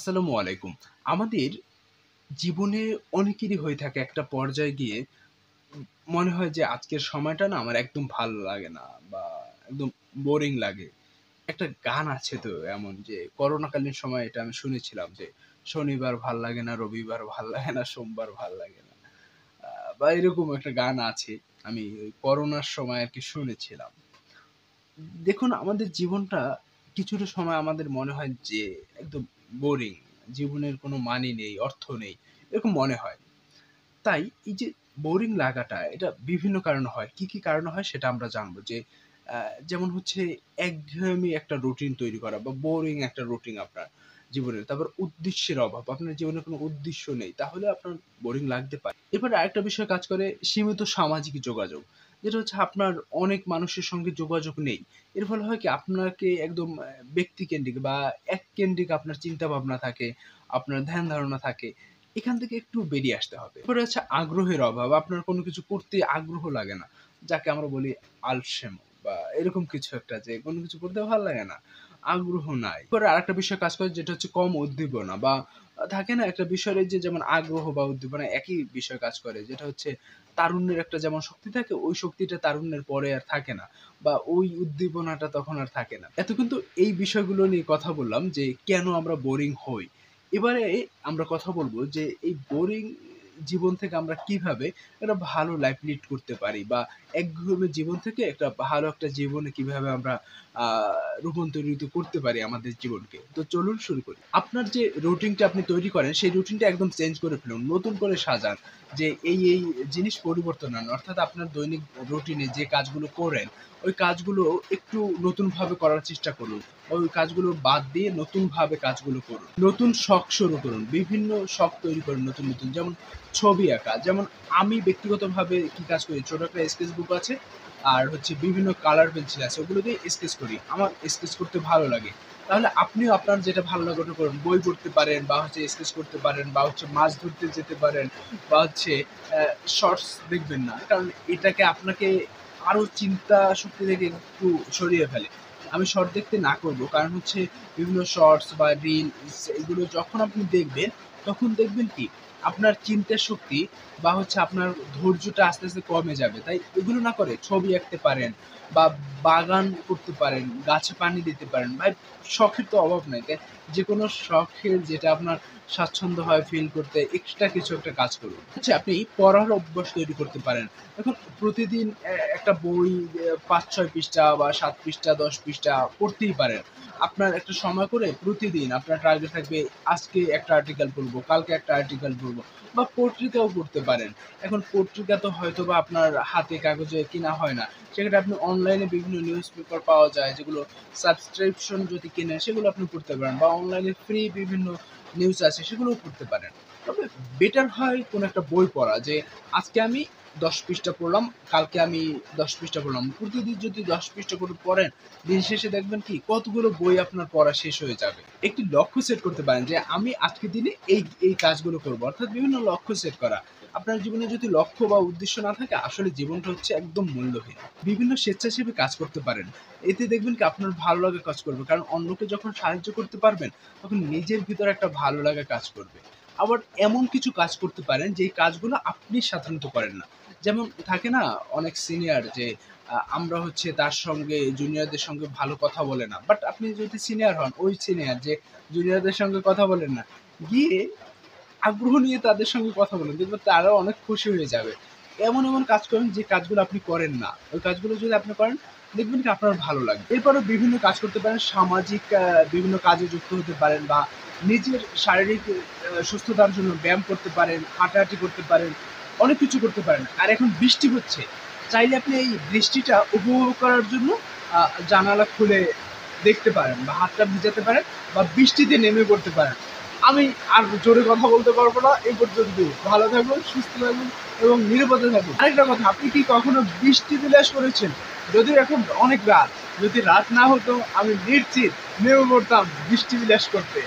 আসসালামু আলাইকুম। আমাদের জীবনে অনেকেরই হয়ে থাকে একটা পর্যায়ে গিয়ে মনে হয় যে আজকের সময়টা না আমার একদম ভালো লাগে না বা একদম বোরিং লাগে। একটা গান আছে তো এমন যে করোনাকালীন সময়ে এটা আমি শুনেছিলাম যে, "শনিবার ভাল লাগে না, রবিবার ভাল লাগে না, সোমবার ভাল লাগে না।" আ বা এরকম একটা গান আছে। আমি ওই করোনার সময় আরকি শুনেছিলাম। দেখুন আমাদের জীবনটা কিছুটা সময় আমাদের মনে হয় যে একদম বোরিং। জীবনের কোনো মানে নেই, অর্থ নেই। এরকম মনে হয়। তাই এই যে বোরিং লাগাটা এটা বিভিন্ন কারণে হয়। কি কারণে হয় সেটা আমরা জানবো যে আ যেমন হচ্ছে একঘেয়েমি একটা রুটিন তৈরি করা বা বোরিং একটা রুটিন আপনার জীবনের। তারপর উদ্দেশ্যের অভাব। আপনার জীবনে কোনো উদ্দেশ্য নেই। তাহলে আপনার বোরিং লাগতে পারে। এরপরে আরেকটা বিষয় কাজ করে সীমিত সামাজিক যোগাযোগ। যেটা হচ্ছে আপনার অনেক মানুষের সঙ্গে যোগাযোগ নেই। এর ফলে হয় কি আপনাকে একদম ব্যক্তিকেন্দ্রিক বা এককেন্দ্রিক আপনার চিন্তাভাবনা থাকে, আপনার ধ্যান ধারণা থাকে। এখান থেকে একটু বেরিয়ে আসতে হবে। এরপরে হচ্ছে আগ্রহের অভাব। আপনার কোনো কিছু করতে আগ্রহ লাগে না। যাকে আমরা বলি আলসেমি বা এরকম কিছু একটা যে কোনো কিছু করতে ভাল লাগে না। আগ্রহ নাই। এরপরে আরেকটা বিষয় কাজ করে যেটা হচ্ছে কম উদ্দীপনা বা থাকে না একটা বিষয়ের এই যে যেমন আগ্রহ বা উদ্দীপনা একই বিষয় কাজ করে। যেটা হচ্ছে তারুণ্যের একটা যেমন শক্তি থাকে ওই শক্তিটা তারুণ্যের পরে আর থাকে না। বা ওই উদ্দীপনাটা তখন আর থাকে না। এতক্ষণ তো এই বিষয়গুলো নিয়ে কথা বললাম যে কেন আমরা বোরিং হই। এবারে আমরা কথা বলব যে এই বোরিং জীবন থেকে আমরা কিভাবে একটা ভালো লাইফ লিড করতে পারি বা একঘেয়েমি জীবন থেকে একটা ভালো একটা জীবনে কিভাবে আমরা আ রূপান্তরিত করতে পারি আমাদের জীবনকে। তো চলুন শুরু করি। আপনার যে রুটিনটা আপনি তৈরি করেন সেই রুটিনটা একদম চেঞ্জ করে ফেলুন। নতুন করে সাজান। যে এই জিনিস পরিবর্তন আনুন। অর্থাৎ আপনার দৈনিক রুটিনে যে কাজগুলো করেন, ওই কাজগুলো একটু নতুনভাবে করার চেষ্টা করুন। ওই কাজগুলো বাদ দিয়ে নতুনভাবে কাজগুলো করুন। নতুন শখ শুরু করুন। বিভিন্ন শখ তৈরি করুন নতুন। যেমন ছবি আঁকা। যেমন আমি ব্যক্তিগতভাবে কি কাজ করি, ছোট একটা স্কেচ বুক আছে। আর হচ্ছে বিভিন্ন কালার পেন্সিল আছে। ওগুলো দিয়ে স্কেচ করি। আমার স্কেচ করতে ভালো লাগে। তাহলে আপনিও আপনার যেটা ভালো লাগে ওটা করুন। বই পড়তে পারেন বা হচ্ছে স্কেচ করতে পারেন বা হচ্ছে মাছ ধরতে যেতে পারেন বা হচ্ছে অ্যা শর্টস দেখবেন না। কারণ এটাকে আপনাকে আরো চিন্তা শক্তি থেকে একটু সরিয়ে ফেলে। আমি শর্ট দেখতে না করব। কারণ হচ্ছে বিভিন্ন শর্টস বা রিলস এগুলো যখন আপনি দেখবেন, তখন দেখবেন কি আপনার চিন্তার শক্তি বা হচ্ছে আপনার ধৈর্যটা আস্তে কমে যাবে। তাই এগুলো না করে ছবি আঁকতে পারেন বা বাগান করতে পারেন, গাছে পানি দিতে পারেন। ভাই শখের তো অভাব নাই। তাই যেকোনো শখের যেটা আপনার স্বাচ্ছন্দ্য হয় ফিল করতে এক্সট্রা কিছু একটা কাজ করুন। আচ্ছা আপনি পড়ার অভ্যাস তৈরি করতে পারেন। দেখুন প্রতিদিন একটা বই ৫-৬ পৃষ্ঠা বা ৭ পৃষ্ঠা ১০ পৃষ্ঠা পড়তেই পারেন। আপনার একটা সময় করে প্রতিদিন আপনার টার্গেট থাকবে আজকে একটা আর্টিকেল পড়বো, কালকে একটা আর্টিকেল পড়বো বা পত্রিকাও পড়তে পারেন। এখন পত্রিকা তো হয়তোবা আপনার হাতে কাগজে কিনা হয় না। সেক্ষেত্রে আপনি অনলাইনে বিভিন্ন নিউজ পেপার পাওয়া যায় যেগুলো সাবস্ক্রিপশন যদি কেনেন সেগুলো আপনি পড়তে পারেন বা অনলাইনে ফ্রি বিভিন্ন নিউজ আছে সেগুলোও পড়তে পারেন। তবে বেটার হয় কোনো একটা বই পড়া যে আজকে আমি ১০ পৃষ্ঠা পড়লাম, কালকে আমি ১০ পৃষ্ঠা পড়লাম। প্রতিদিন যদি ১০ পৃষ্ঠা করে পড়েন, দিন শেষে দেখবেন কি কতগুলো বই আপনার পড়া শেষ হয়ে যাবে। একটি লক্ষ্য সেট করতে পারেন যে আমি আজকের দিনে এই কাজগুলো করব। অর্থাৎ বিভিন্ন লক্ষ্য সেট করা। আপনার জীবনে যদি লক্ষ্য বা উদ্দেশ্য না থাকে আসলে জীবনটা হচ্ছে একদম মূল্যহীন। বিভিন্ন স্বেচ্ছাসেবী কাজ করতে পারেন। এতে দেখবেন কি আপনার ভালো লাগা কাজ করবে। কারণ অন্যকে যখন সাহায্য করতে পারবেন, তখন নিজের ভিতরে একটা ভালো লাগা কাজ করবে। আবার এমন কিছু কাজ করতে পারেন যেই কাজগুলো আপনি সাধারণত করেন না। যেমন থাকে না অনেক সিনিয়র যে আমরা হচ্ছে তার সঙ্গে জুনিয়রদের সঙ্গে ভালো কথা বলে না। বাট আপনি যদি সিনিয়র হন, ওই সিনিয়র যে জুনিয়রদের সঙ্গে কথা বলেন না, গিয়ে আগ্রহ নিয়ে তাদের সঙ্গে কথা বলুন। দেখবেন তারাও অনেক খুশি হয়ে যাবে। এমন কাজ করেন যে কাজগুলো আপনি করেন না। ওই কাজগুলো যদি আপনি করেন, দেখবেন কি আপনার ভালো লাগবে। এরপরেও বিভিন্ন কাজ করতে পারেন। সামাজিক বিভিন্ন কাজে যুক্ত হতে পারেন বা নিজের শারীরিক সুস্থতার জন্য ব্যায়াম করতে পারেন, হাঁটাহাঁটি করতে পারেন, অনেক কিছু করতে পারেন। আর এখন বৃষ্টি হচ্ছে। চাইলে আপনি এই বৃষ্টিটা উপভোগ করার জন্য আ জানালা খুলে দেখতে পারেন বা হাতটা ভিজাতে পারেন বা বৃষ্টিতে নেমে পড়তে পারেন। আমি আর জোরে কথা বলতে পারবো না। এই পর্যন্তই। ভালো থাকুন, সুস্থ থাকুন এবং নিরাপদে থাকুন। আরেকটা কথা, আপনি কি কখনো বৃষ্টি বিলাস করেছেন? যদিও এখন অনেক রাত। যদি রাত না হতো আমি নিশ্চিত নেমে পড়তাম বৃষ্টি বিলাস করতে।